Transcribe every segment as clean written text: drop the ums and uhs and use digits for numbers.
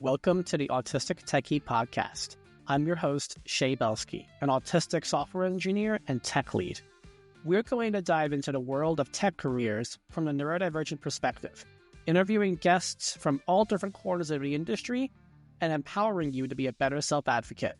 Welcome to the Autistic Techie Podcast. I'm your host, Shea, an autistic software engineer and tech lead. We're going to dive into the world of tech careers from a neurodivergent perspective, interviewing guests from all different corners of the industry and empowering you to be a better self-advocate.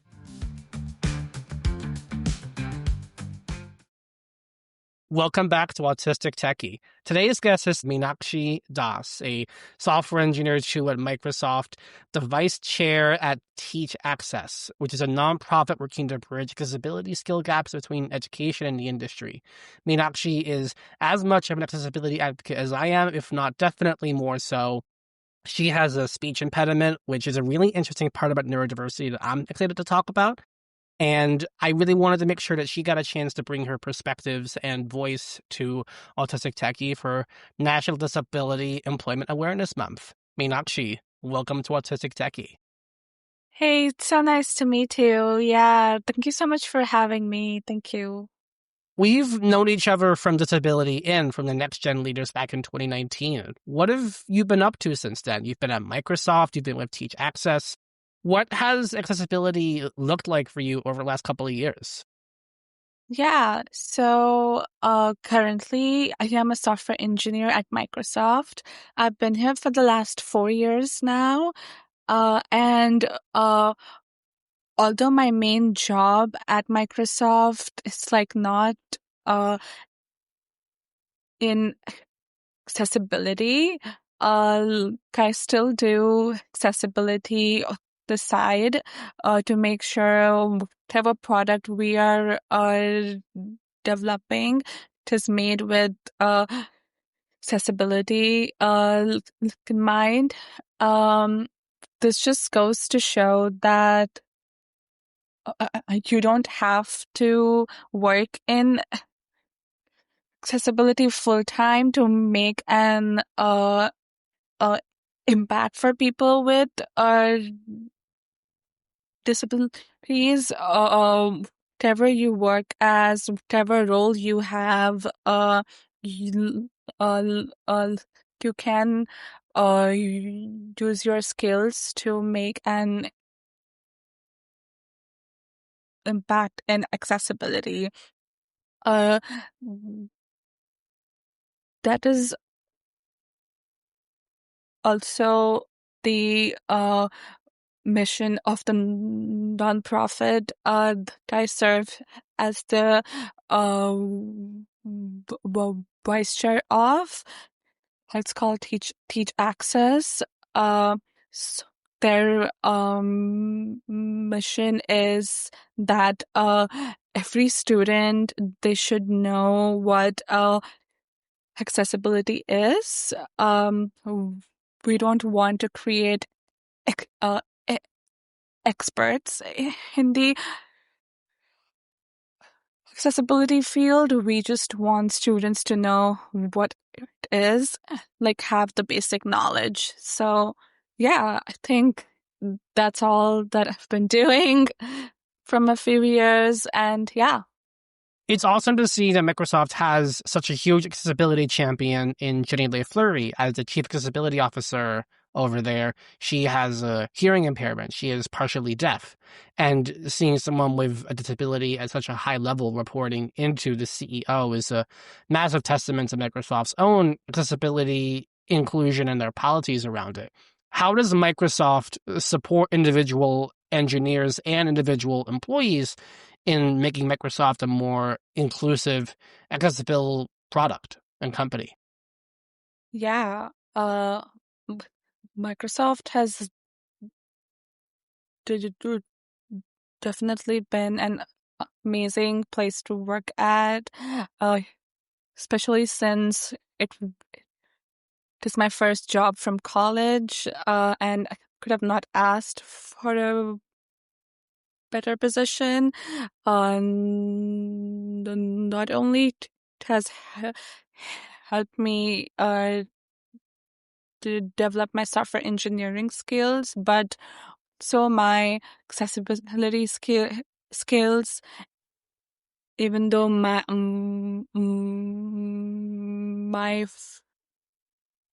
Welcome back to Autistic Techie. Today's guest is Meenakshi Das, a software engineer too at Microsoft, the vice chair at Teach Access, which is a nonprofit working to bridge accessibility skill gaps between education and the industry. Meenakshi is as much of an accessibility advocate as I am, if not definitely more so. She has a speech impediment, which is a really interesting part about neurodiversity that I'm excited to talk about. And I really wanted to make sure that she got a chance to bring her perspectives and voice to Autistic Techie for National Disability Employment Awareness Month. Meenakshi, welcome to Autistic Techie. Hey, it's so nice to meet you. Yeah, thank you so much for having me. Thank you. We've known each other from Disability In, from the Next Gen Leaders back in 2019. What have you been up to since then? You've been at Microsoft, you've been with Teach Access. What has accessibility looked like for you over the last couple of years? Yeah, so currently I am a software engineer at Microsoft. I've been here for the last 4 years now. And although my main job at Microsoft is like not in accessibility, I still do accessibility on the side to make sure whatever product we are developing is made with accessibility in mind. This just goes to show that you don't have to work in accessibility full time to make an impact for people with disabilities. Whatever you work as, whatever role you have, you, you can use your skills to make an impact in accessibility. That is also the mission of the nonprofit that I serve as the vice chair of. It's called Teach Access. Their mission is that every student, they should know what accessibility is. We don't want to create experts in the accessibility field. We just want students to know what it is, like have the basic knowledge. So yeah, I think that's all that I've been doing from a few years, and yeah. It's awesome to see that Microsoft has such a huge accessibility champion in Jenny LeFleury as the Chief Accessibility Officer over there. She has a hearing impairment. She is partially deaf. And seeing someone with a disability at such a high level reporting into the CEO is a massive testament to Microsoft's own accessibility inclusion and their policies around it. How does Microsoft support individual engineers and individual employees in making Microsoft a more inclusive, accessible product and company? Yeah, Microsoft has definitely been an amazing place to work at, especially since it is my first job from college, and I could have not asked for a better position. Not only it has helped me to develop my software engineering skills, but so my accessibility skills, even though my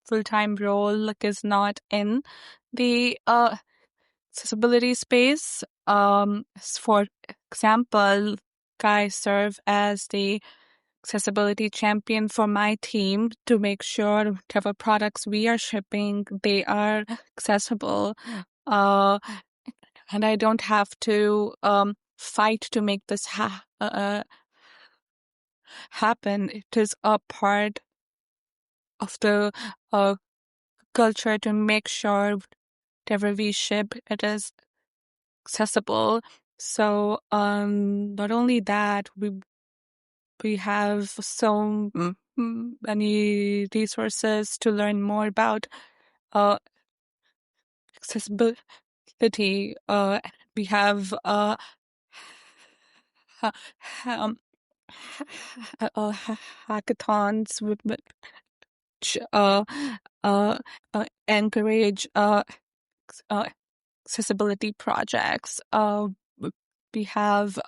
full-time role is not in the accessibility space. For example, I serve as the accessibility champion for my team to make sure whatever products we are shipping, they are accessible. Uh, and I don't have to fight to make this happen. It is a part of the culture to make sure whatever we ship, it is accessible. So not only that, we have so many resources to learn more about uh, accessibility. We have ha- um, hackathons which uh, encourage uh, accessibility projects. We have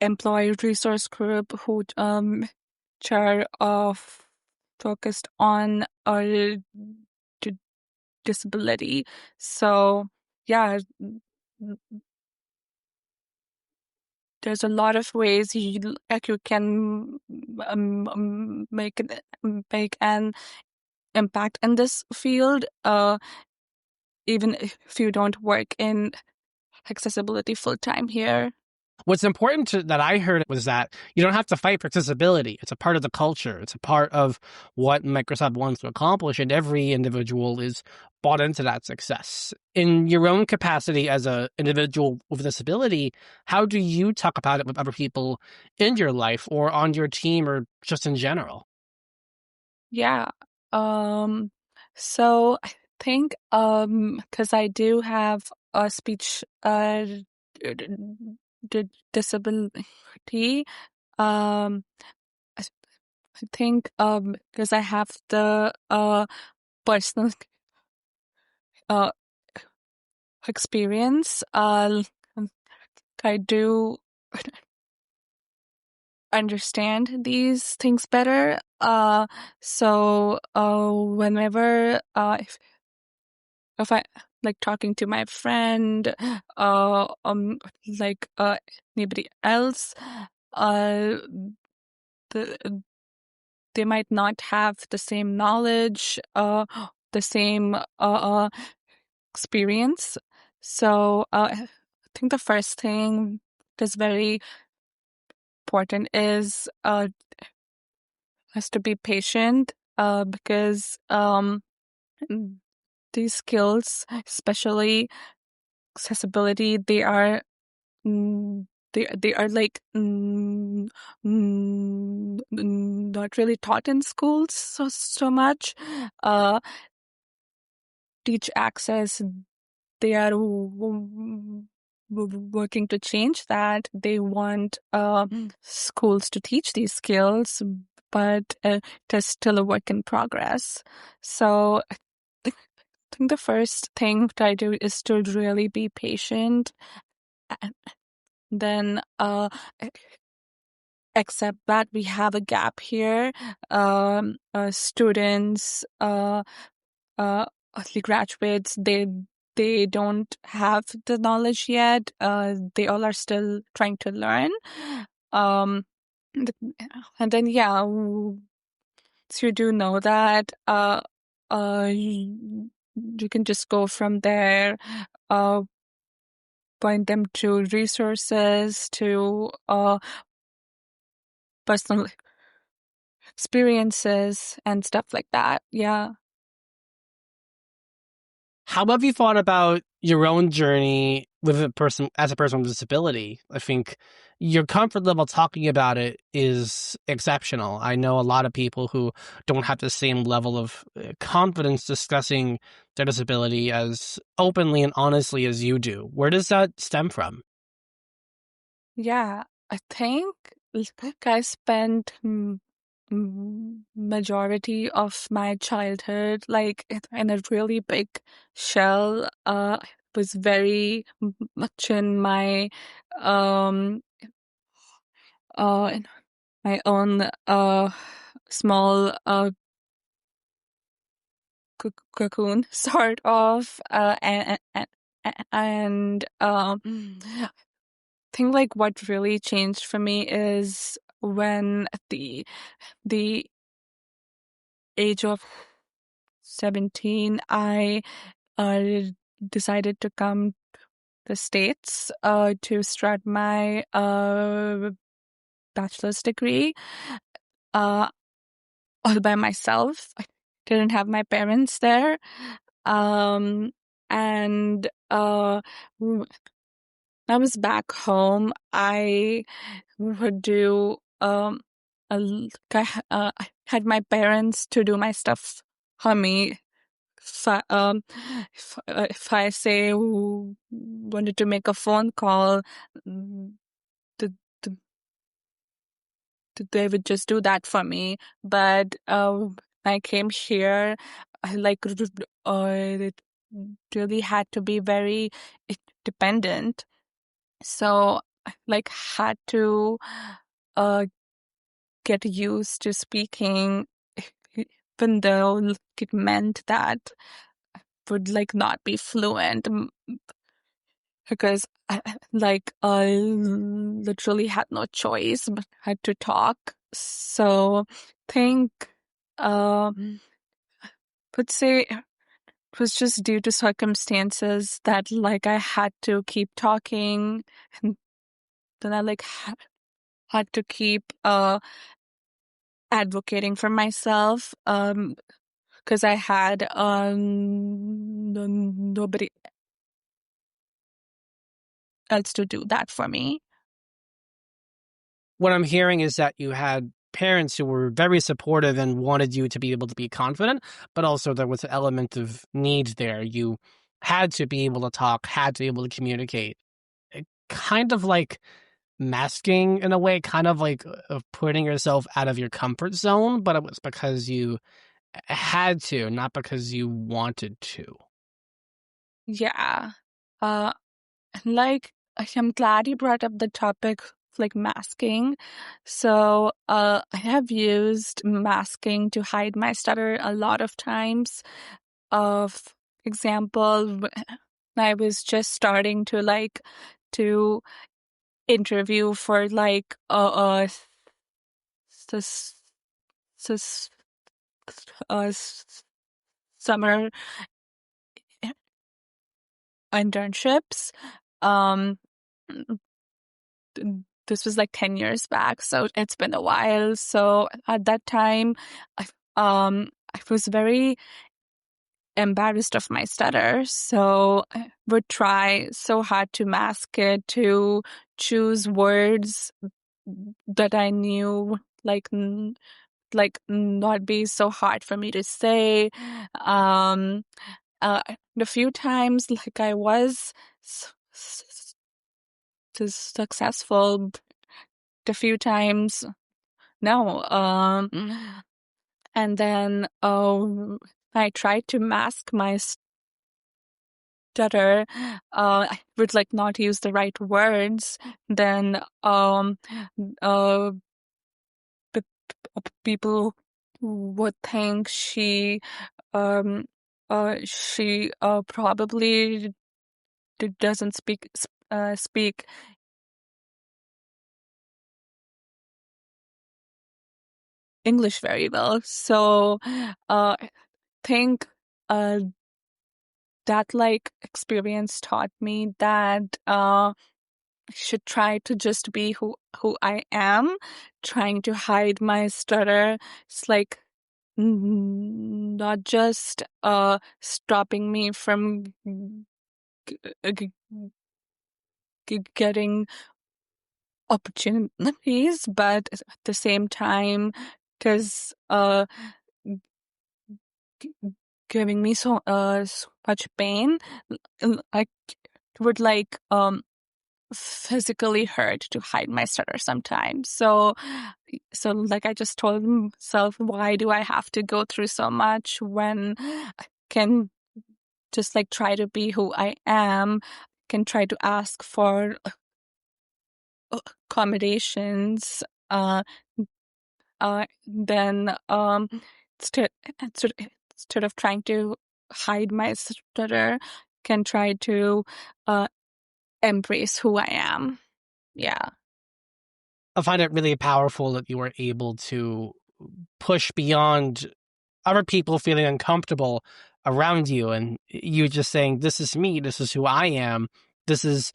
employee resource group who are focused on d- disability. So yeah, there's a lot of ways you can make an impact in this field, even if you don't work in accessibility full time here. What's important that I heard was that you don't have to fight for accessibility. It's a part of the culture. It's a part of what Microsoft wants to accomplish, and every individual is bought into that success. In your own capacity as an individual with a disability, how do you talk about it with other people in your life or on your team or just in general? Yeah. Um, so I think because I do have a speech disability, um I I think because I have the personal uh experience, I do understand these things better. So whenever if I like talking to my friend, like anybody else, uh, the, they might not have the same knowledge, the same experience. So I think the first thing that's very important is has to be patient, because these skills, especially accessibility, mm, they are like not really taught in schools so much. Uh, Teach access. They are working to change that. They want schools to teach these skills, but it is still a work in progress. So think the first thing that I do is to really be patient, and then accept that we have a gap here. Students, early graduates, they don't have the knowledge yet. They all are still trying to learn. Um, th- and then yeah, so you do know that. You can just go from there. Uh, Point them to resources, to personal experiences and stuff like that. Yeah. How have you thought about your own journey with a person as a person with disability? I think your comfort level talking about it is exceptional. I know a lot of people who don't have the same level of confidence discussing their disability as openly and honestly as you do. Where does that stem from? Yeah. I think like I spent majority of my childhood like in a really big shell. I was very much in my um in my own small cocoon sort of, and I think like what really changed for me is when at the age of 17, I uh, decided to come to the States to start my bachelor's degree uh, all by myself. I didn't have my parents there. Um, and when I was back home, I would do I had my parents to do my stuff for me. If I say wanted to make a phone call, mm, th- th- they would just do that for me. But when I came here, I it really had to be very dependent. So I had to uh get used to speaking, even though it meant that I would not be fluent, because I literally had no choice but had to talk. So think would say it was just due to circumstances that I had to keep talking, and then I had to keep advocating for myself, because I had nobody else to do that for me. What I'm hearing is that you had parents who were very supportive and wanted you to be able to be confident, but also there was an element of need there. You had to be able to talk, had to be able to communicate. Kind of like masking in a way, kind of like of putting yourself out of your comfort zone, but it was because you had to, not because you wanted to. Yeah. Uh, I'm glad you brought up the topic of masking. So, I have used masking to hide my stutter a lot of times. Of example, when I was just starting to to interview for s- s- summer internships. Um, this was 10 years back, so it's been a while. So at that time, I was very embarrassed of my stutter, so I would try so hard to mask it, to choose words that I knew not be so hard for me to say. Um, the few times I was successful, the few times no. And then I tried to mask my stutter. I would not use the right words. Then uh, people would think she probably doesn't speak English very well. So I think that experience taught me that I should try to just be who I am. Trying to hide my stutter, it's not just stopping me from g- getting opportunities, but at the same time, because g- giving me so much pain. I would physically hurt to hide my stutter sometimes. So I just told myself, why do I have to go through so much when I can just try to be who I am, can try to ask for accommodations, then instead instead of trying to hide my stutter, can try to embrace who I am. Yeah. I find it really powerful that you were able to push beyond other people feeling uncomfortable around you and you just saying, this is me, this is who I am, this is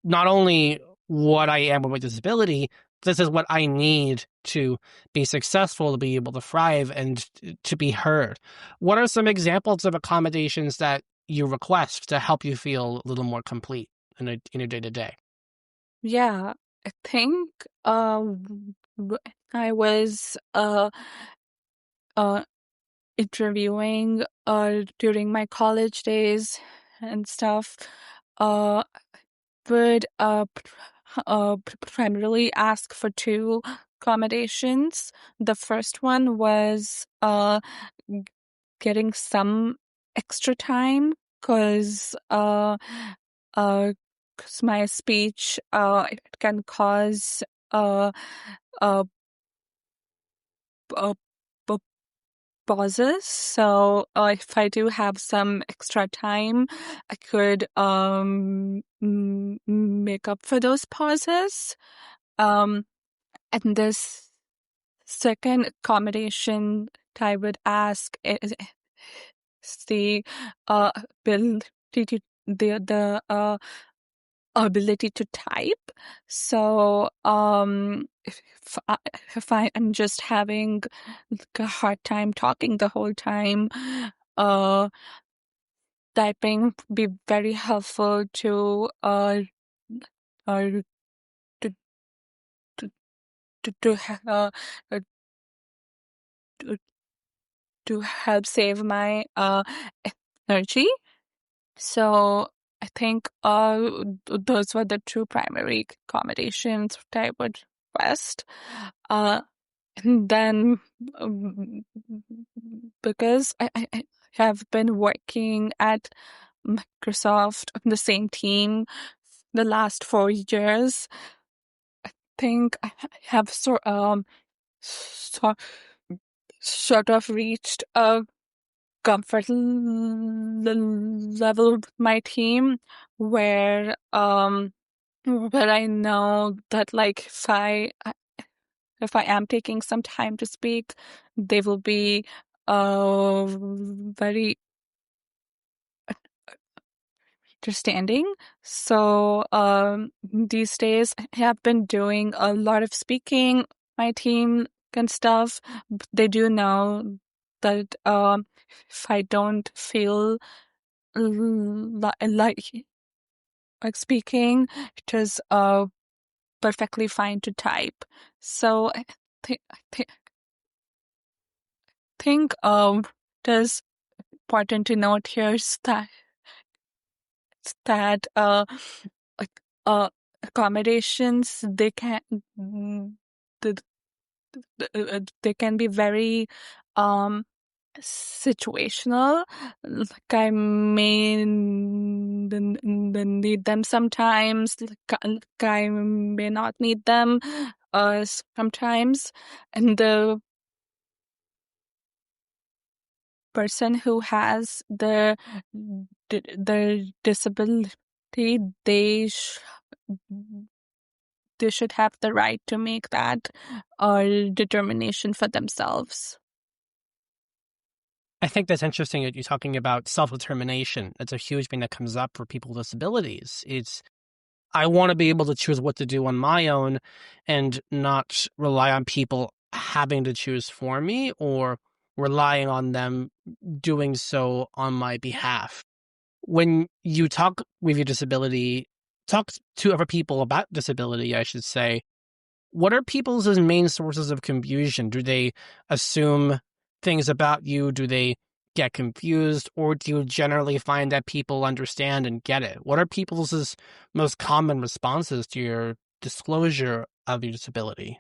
not only what I am with my disability, this is what I need to be successful, to be able to thrive, and to be heard. What are some examples of accommodations that you request to help you feel a little more complete in your day to day? Yeah. I think I was uh interviewing during my college days and stuff, uh would primarily ask for two accommodations. The first one was g- getting some extra time because uh 'cause my speech it can cause uh uh, uh pauses. So if I do have some extra time, I could make up for those pauses. Um, and this second accommodation that I would ask is the ability to the ability to type. So if I am just having like a hard time talking the whole time, uh typing would be very helpful uh to to uh, to, to help save my energy. So I think those were the two primary accommodations that I would request. Uh, and then because I have been working at Microsoft on the same team the last 4 years, think I have so, sort of reached a comfort level with my team where where I know that like if I am taking some time to speak, they will be very understanding. So these days I have been doing a lot of speaking, my team and stuff. They do know that if I don't feel like speaking, it is perfectly fine to type. So I think it is important to note here is that like accommodations th- they can be very um situational. Like I may need them sometimes, like I may not need them sometimes, and the person who has the disability, they should have the right to make that determination for themselves. I think that's interesting that you're talking about self-determination. That's a huge thing that comes up for people with disabilities. It's I want to be able to choose what to do on my own and not rely on people having to choose for me or relying on them doing so on my behalf. When you talk with your disability, talk to other people about disability, I should say. What are people's main sources of confusion? Do they assume things about you? Do they get confused? Or do you generally find that people understand and get it? What are people's most common responses to your disclosure of your disability?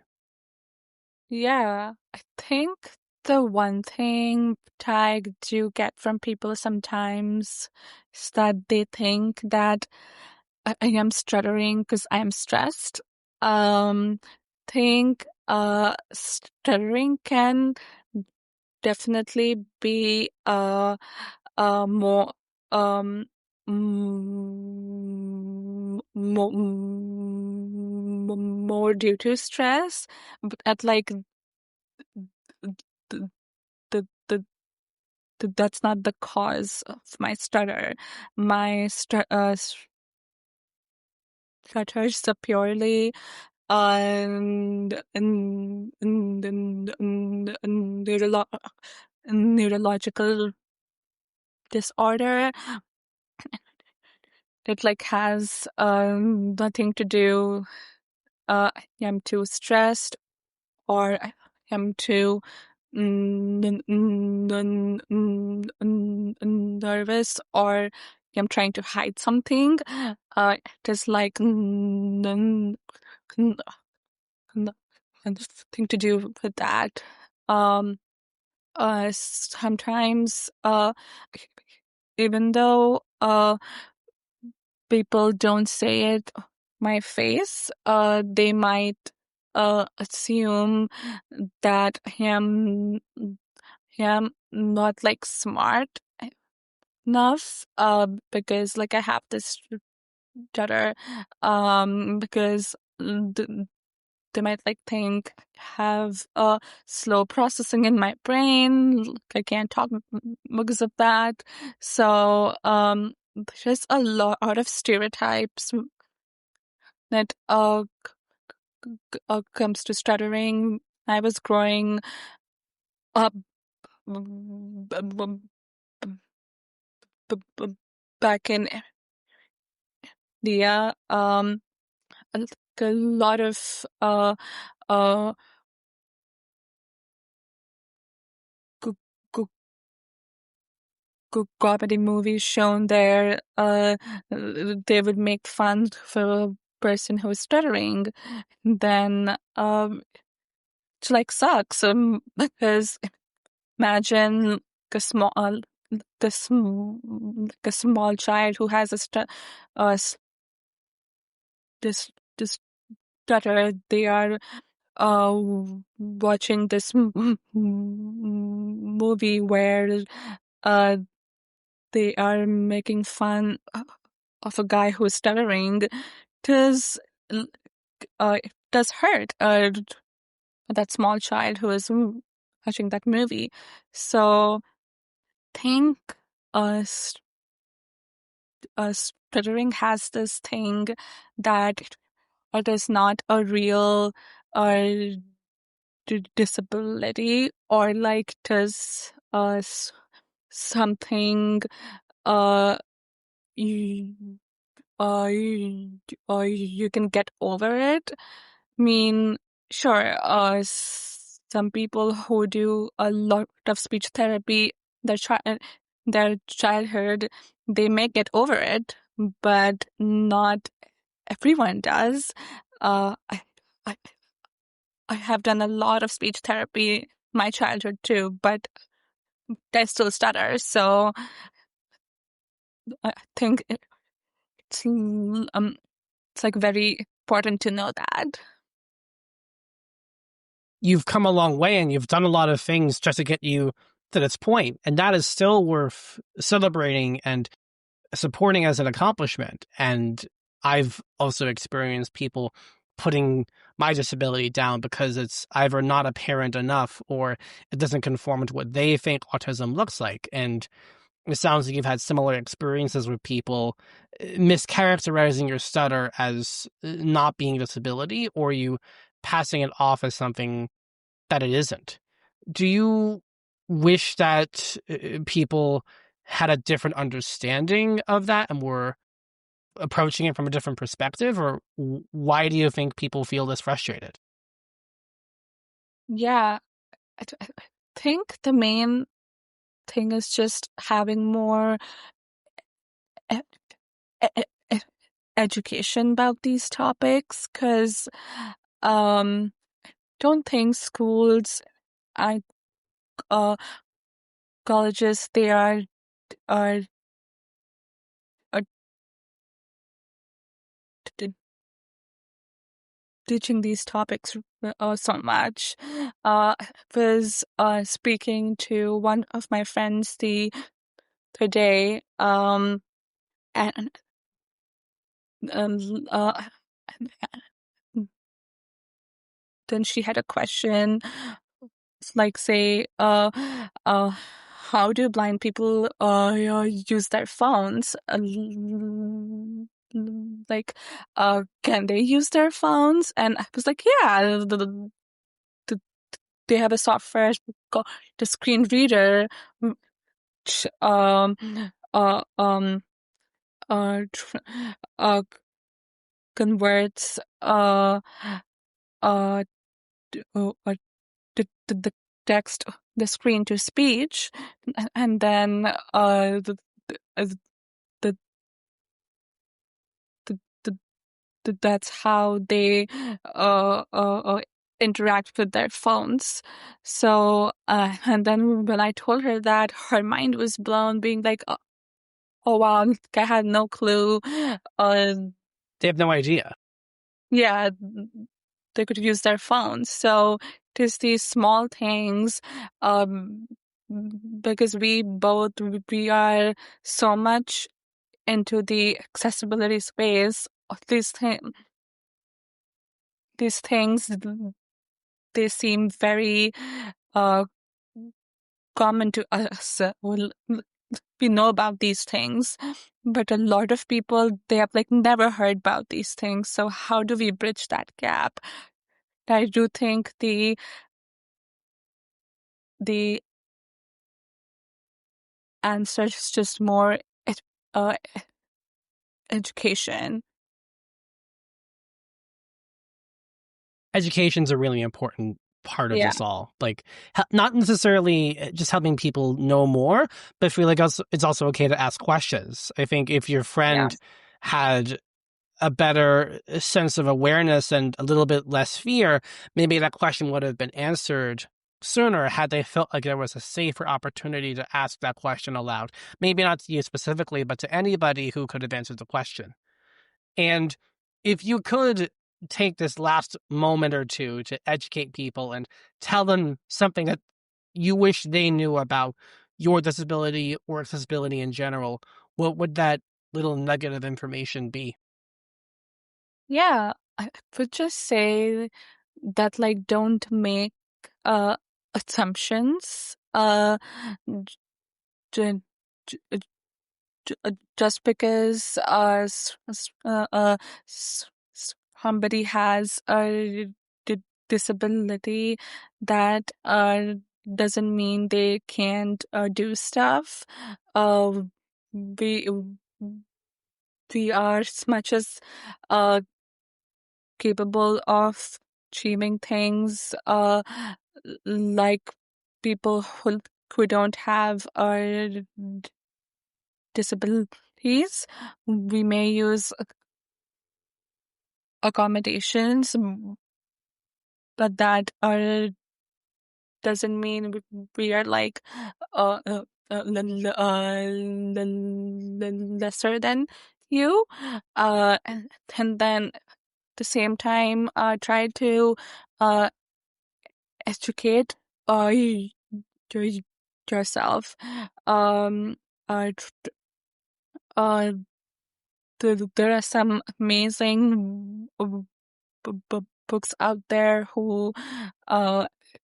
Yeah, I think the one thing I do get from people sometimes is that they think that I am stuttering because I am stressed. Think stuttering can definitely be more more due to stress, but at like the, the, the, that's not the cause of my stutter. My stutters are purely neurological disorder that like has nothing to do. I'm too stressed, or I'm too nervous, or I'm trying to hide something. It is like nothing to do with that. Sometimes, even though people don't say it my face, they might assume that I'm not like smart enough, because like I have this stutter, because they might like think I have slow processing in my brain. I can't talk because of that. So there's a lot of stereotypes that comes to stuttering. I was growing up back in India. A lot of uh comedy movies shown there, they would make fun for a person who's stuttering. Then it like sucks, because imagine a small like a small child who has this this stutter. They are uh watching this movie where uh they are making fun of a guy who is stuttering. Does it does hurt that small child who is watching that movie. So think us stuttering has this thing that it is not a real uh, disability, or like does something uh you you can get over it. I mean, sure, some people who do a lot of speech therapy, their their childhood, they may get over it, but not everyone does. Uh, I, I, I have done a lot of speech therapy my childhood too, but I still stutter. So I think it's like very important to know that. You've come a long way and you've done a lot of things just to get you to this point, and that is still worth celebrating and supporting as an accomplishment. And I've also experienced people putting my disability down because it's either not apparent enough or it doesn't conform to what they think autism looks like. And it sounds like you've had similar experiences with people mischaracterizing your stutter as not being a disability, or you passing it off as something that it isn't. Do you wish that people had a different understanding of that and were approaching it from a different perspective, or why do you think people feel this frustrated? Yeah, I think the main thing is just having more e- e- e- education about these topics, because um don't think schools and uh colleges, they are, are teaching these topics so much. I was speaking to one of my friends the other day, and um, uh, then she had a question, like, say, how do blind people use their phones? Like, can they use their phones? And I was like, yeah, the, they have a software called the screen reader, which uh, um, tr converts uh, the text, the screen to speech, and then uh, the, the, that's how they interact with their phones. So, and then when I told her that, her mind was blown, being like, oh wow, I had no clue. Uh, They have no idea. yeah, they could use their phones. So just these small things, um, because we are so much into the accessibility space of these things, they seem very uh common to us. We know about these things, but a lot of people, they have like never heard about these things. So how do we bridge that gap? I do think the answer is just more uh, education. Education's a really important part of Yeah. this all. Like, not necessarily just helping people know more, but I feel like it's also okay to ask questions. I think if your Yeah. friend had a better sense of awareness and a little bit less fear, maybe that question would have been answered sooner had they felt like there was a safer opportunity to ask that question aloud. Maybe not to you specifically, but to anybody who could have answered the question. And if you could take this last moment or two to educate people and tell them something that you wish they knew about your disability or accessibility in general, what would that little nugget of information be? Yeah. I would just say that, like, don't make uh assumptions. J- j- just because somebody has a disability, that doesn't mean they can't do stuff. Uh, we we are as much as uh capable of achieving things like people who don't have disabilities. We may use accommodations, but that doesn't mean we are like lesser than you. And then at the same time, try to uh, educate y- yourself. Um, tr- uh, there are some amazing books out there who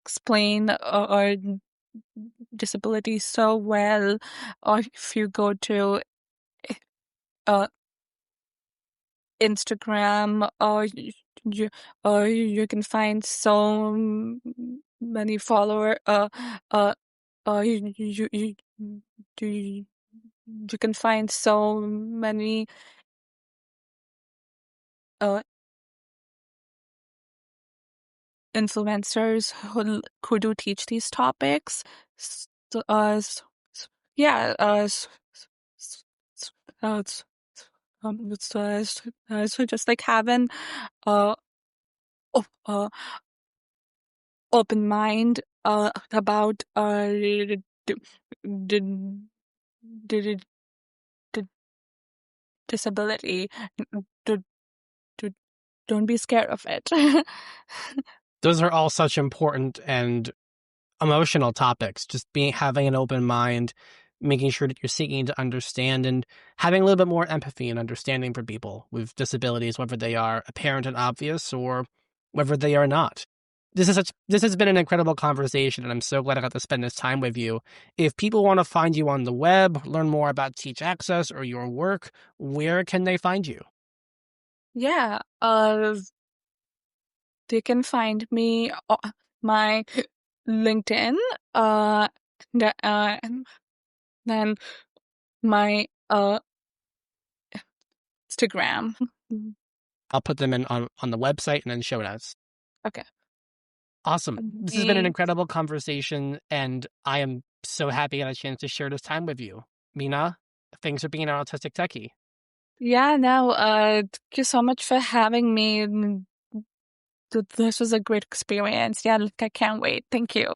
explain our disability so well. Or if you go to uh, Instagram, you can find so many follower. You, you, you can find so many uh influencers who do teach these topics. So, yeah, s- s- so just like having uh, op- open mind about d- d- d- d- disability, d- d- don't be scared of it. Those are all such important and emotional topics. Just having an open mind, making sure that you're seeking to understand, and having a little bit more empathy and understanding for people with disabilities, whether they are apparent and obvious or whether they are not. This has been an incredible conversation, and I'm so glad I got to spend this time with you. If people want to find you on the web, learn more about Teach Access or your work, where can they find you? Yeah, they can find me on my LinkedIn, and then my Instagram. I'll put them in on the website and then show notes. Okay. Awesome. This has been an incredible conversation, and I am so happy I got a chance to share this time with you. Meena, thanks for being an Autistic Techie. Yeah, no, thank you so much for having me. This was a great experience. Yeah, I can't wait. Thank you.